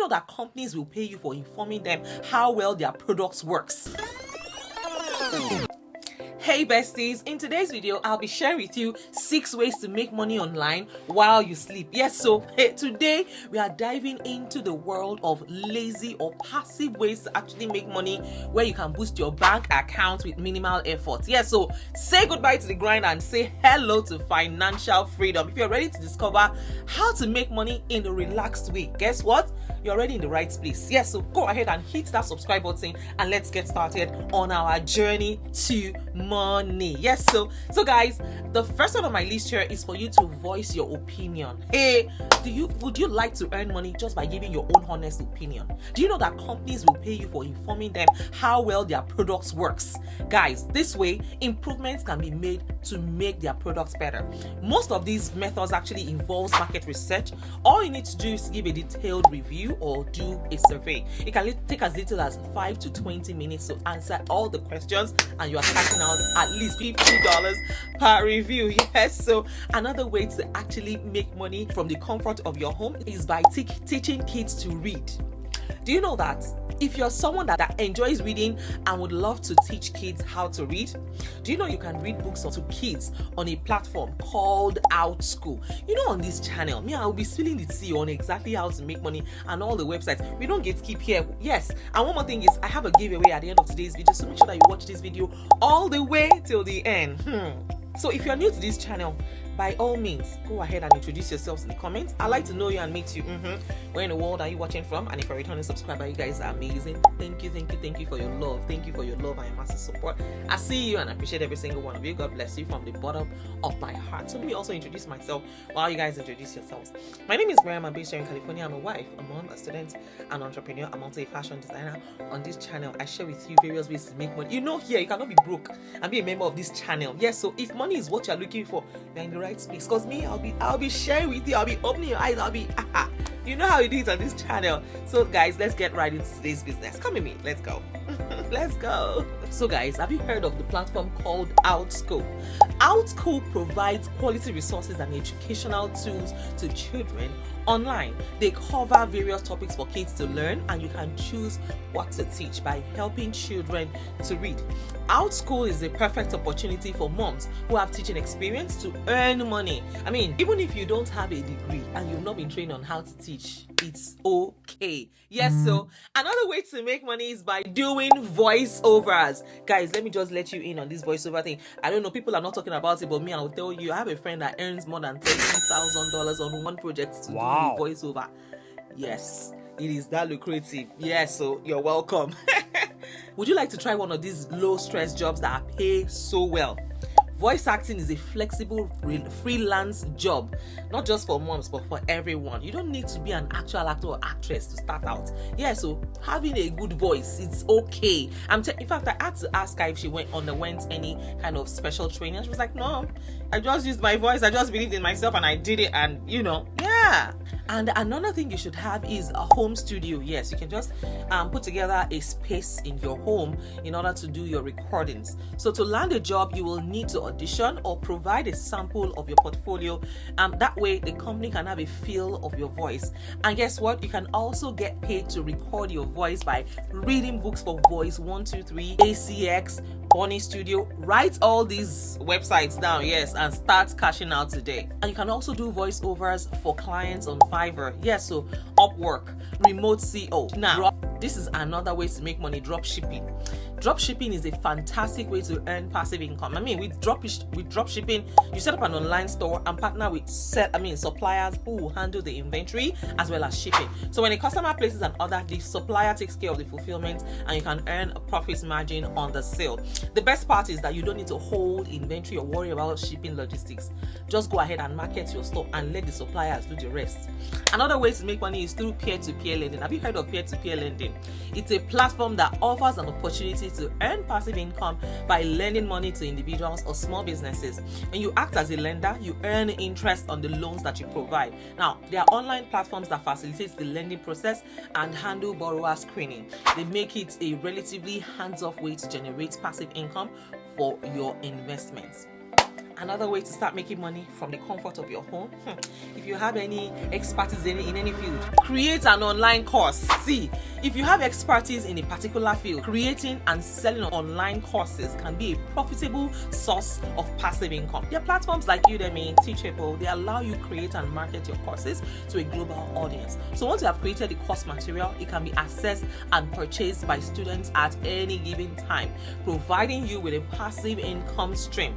know that companies will pay you for informing them how well their products works? Hey besties, in today's video I'll be sharing with you 6 ways to make money online while you sleep. Yes, so today we are diving into the world of lazy or passive ways to actually make money where you can boost your bank account with minimal effort. Yes, so say goodbye to the grind and say hello to financial freedom. If you're ready to discover how to make money in a relaxed way, guess what? You're already in the right place. Yes, so go ahead and hit that subscribe button and let's get started on our journey to money. Yes, so guys, the first one on my list here is for you to voice your opinion. Hey, would you like to earn money just by giving your own honest opinion? Do you know that companies will pay you for informing them how well their products works? Guys, this way improvements can be made to make their products better. Most of these methods actually involves market research. All you need to do is give a detailed review or do a survey. It can take as little as 5 to 20 minutes to answer all the questions, and you are cashing out at least $50 per review. Yes, so another way to actually make money from the comfort of your home is by teaching kids to read. Do you know that if you're someone that enjoys reading and would love to teach kids how to read, do you know you can read books to kids on a platform called OutSchool? You know, on this channel, I'll be spilling the tea on exactly how to make money and all the websites. We don't get skip here. Yes, and one more thing is I have a giveaway at the end of today's video, so make sure that you watch this video all the way till the end. So if you're new to this channel, by all means, go ahead and introduce yourselves in the comments. I'd like to know you and meet you. Where in the world are you watching from? And if you're a returning subscriber, you guys are amazing. Thank you for your love. Thank you for your love and your massive support. I see you and I appreciate every single one of you. God bless you from the bottom of my heart. So let me also introduce myself while you guys introduce yourselves. My name is Mariam A, based here in California. I'm a wife, a mom, a student, an entrepreneur, a multi-fashion designer. On this channel, I share with you various ways to make money. You know, here you cannot be broke and be a member of this channel. Yes, so if money is what you're looking for, you're in the right space. Because me, I'll be sharing with you. I'll be opening your eyes. I'll be you know how it is on this channel. So guys, let's get right into today's business. Come with me, let's go. Let's go. So guys, have you heard of the platform called OutSchool? OutSchool provides quality resources and educational tools to children online. They cover various topics for kids to learn, and you can choose what to teach by helping children to read. OutSchool is a perfect opportunity for moms who have teaching experience to earn money. I mean, even if you don't have a degree and you've not been trained on how to teach, it's okay. Yes, so another way to make money is by doing voiceovers. Guys, let me just let you in on this voiceover thing. I don't know, people are not talking about it, but me, I'll tell you, I have a friend that earns more than $13,000 on one project to do a voiceover. Yes, it is that lucrative. Yes, so you're welcome. Would you like to try one of these low stress jobs that pay so well? Voice acting is a flexible freelance job, not just for moms, but for everyone. You don't need to be an actual actor or actress to start out. Yeah, so having a good voice, it's okay. In fact, I had to ask her if she underwent any kind of special training. She was like, no, I just used my voice. I just believed in myself and I did it. And yeah. And another thing you should have is a home studio. Yes, you can just put together a space in your home in order to do your recordings. So to land a job, you will need to audition or provide a sample of your portfolio. That way the company can have a feel of your voice. And guess what? You can also get paid to record your voice by reading books for Voice 123, ACX, Bonnie Studio. Write all these websites down, yes, and start cashing out today. And you can also do voiceovers for clients on Fiverr. Yes, so Upwork, Remote CO. Now, this is another way to make money: drop shipping. Drop shipping is a fantastic way to earn passive income. I mean, with drop shipping, you set up an online store and partner with suppliers who will handle the inventory as well as shipping. So when a customer places an order, the supplier takes care of the fulfillment and you can earn a profit margin on the sale. The best part is that you don't need to hold inventory or worry about shipping logistics. Just go ahead and market your store and let the suppliers do the rest. Another way to make money is through peer-to-peer lending. Have you heard of peer-to-peer lending? It's a platform that offers an opportunity to earn passive income by lending money to individuals or small businesses. When you act as a lender, you earn interest on the loans that you provide. Now, there are online platforms that facilitate the lending process and handle borrower screening. They make it a relatively hands-off way to generate passive income for your investments. Another way to start making money from the comfort of your home. If you have any expertise in any field, create an online course. See, if you have expertise in a particular field, creating and selling online courses can be a profitable source of passive income. There are platforms like Udemy, Teachable. They allow you to create and market your courses to a global audience. So once you have created the course material, it can be accessed and purchased by students at any given time, providing you with a passive income stream.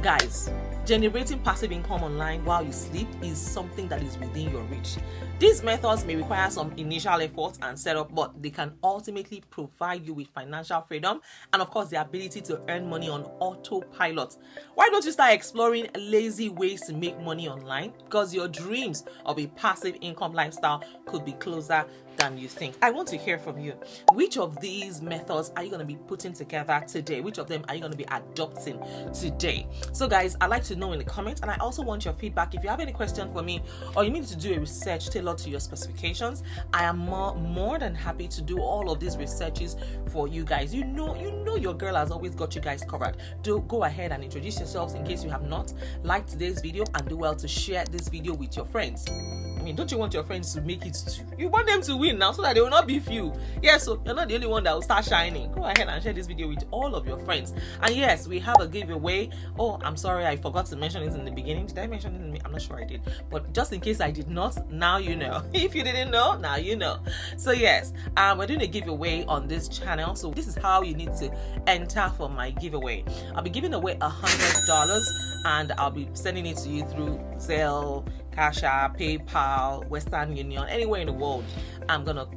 Guys, generating passive income online while you sleep is something that is within your reach. These methods may require some initial effort and setup, but they can ultimately provide you with financial freedom and, of course, the ability to earn money on autopilot. Why don't you start exploring lazy ways to make money online? Because your dreams of a passive income lifestyle could be closer than you think. I want to hear from you. Which of these methods are you going to be putting together today? Which of them are you going to be adopting today? So guys, I'd like to know in the comments, and I also want your feedback. If you have any question for me or you need to do a research tailored to your specifications, I am more than happy to do all of these researches for you guys. You know your girl has always got you guys covered. Do go ahead and introduce yourselves in case you have not. Like today's video and do well to share this video with your friends. I mean, don't you want your friends to make it too? You want them to win now so that they will not be few. Yes, so you're not the only one that will start shining. Go ahead and share this video with all of your friends. And yes, we have a giveaway. Oh, I'm sorry, I forgot to mention it in the beginning. Did I mention it in the I'm not sure I did. But just in case I did not, now you know. If you didn't know, now you know. So yes, we're doing a giveaway on this channel. So this is how you need to enter for my giveaway. I'll be giving away $100 and I'll be sending it to you through Zelle, Cash App, PayPal, Western Union, anywhere in the world. I'm gonna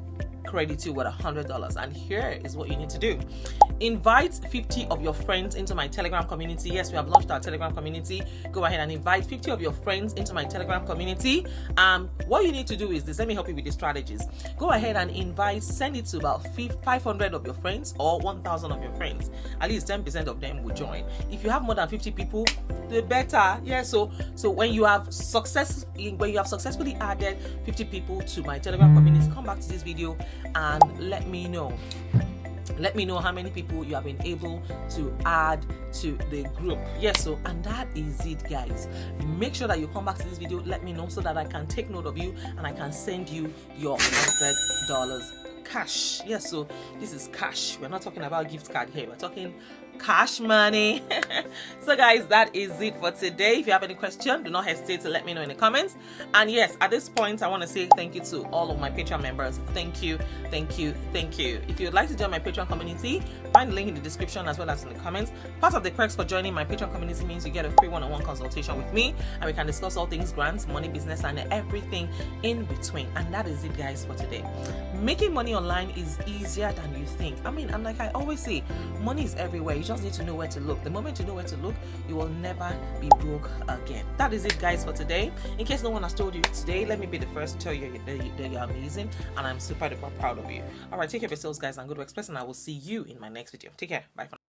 credit you with $100. And here is what you need to do. Invite 50 of your friends into my Telegram community. Yes, we have launched our Telegram community. Go ahead and invite 50 of your friends into my Telegram community. What you need to do is this. Let me help you with the strategies. Go ahead and send it to about 500 of your friends or 1,000 of your friends. At least 10% of them will join. If you have more than 50 people, the better. Yeah, so when you have successfully added 50 people to my Telegram community, come back to this video and let me know how many people you have been able to add to the group. Yes, so and that is it, guys. Make sure that you come back to this video, let me know so that I can take note of you and I can send you your $100 cash. Yes, so this is cash. We're not talking about gift card here, we're talking cash money. So guys, that is it for today. If you have any question, do not hesitate to let me know in the comments. And yes, at this point I want to say thank you to all of my Patreon members. Thank you. If you'd like to join my Patreon community, find the link in the description as well as in the comments. Part of the perks for joining my Patreon community means you get a free one-on-one consultation with me and we can discuss all things grants, money, business, and everything in between. And that is it, guys, for today. Making money online is easier than you think. I mean, and like I always say, money is everywhere. You just need to know where to look. The moment you know where to look, you will never be broke again. That is it, guys, for today. In case no one has told you today, let me be the first to tell you that you're amazing and I'm super duper proud of you. All right, take care of yourselves, guys, and go to Express, and I will see you in my next video. Take care. Bye for now.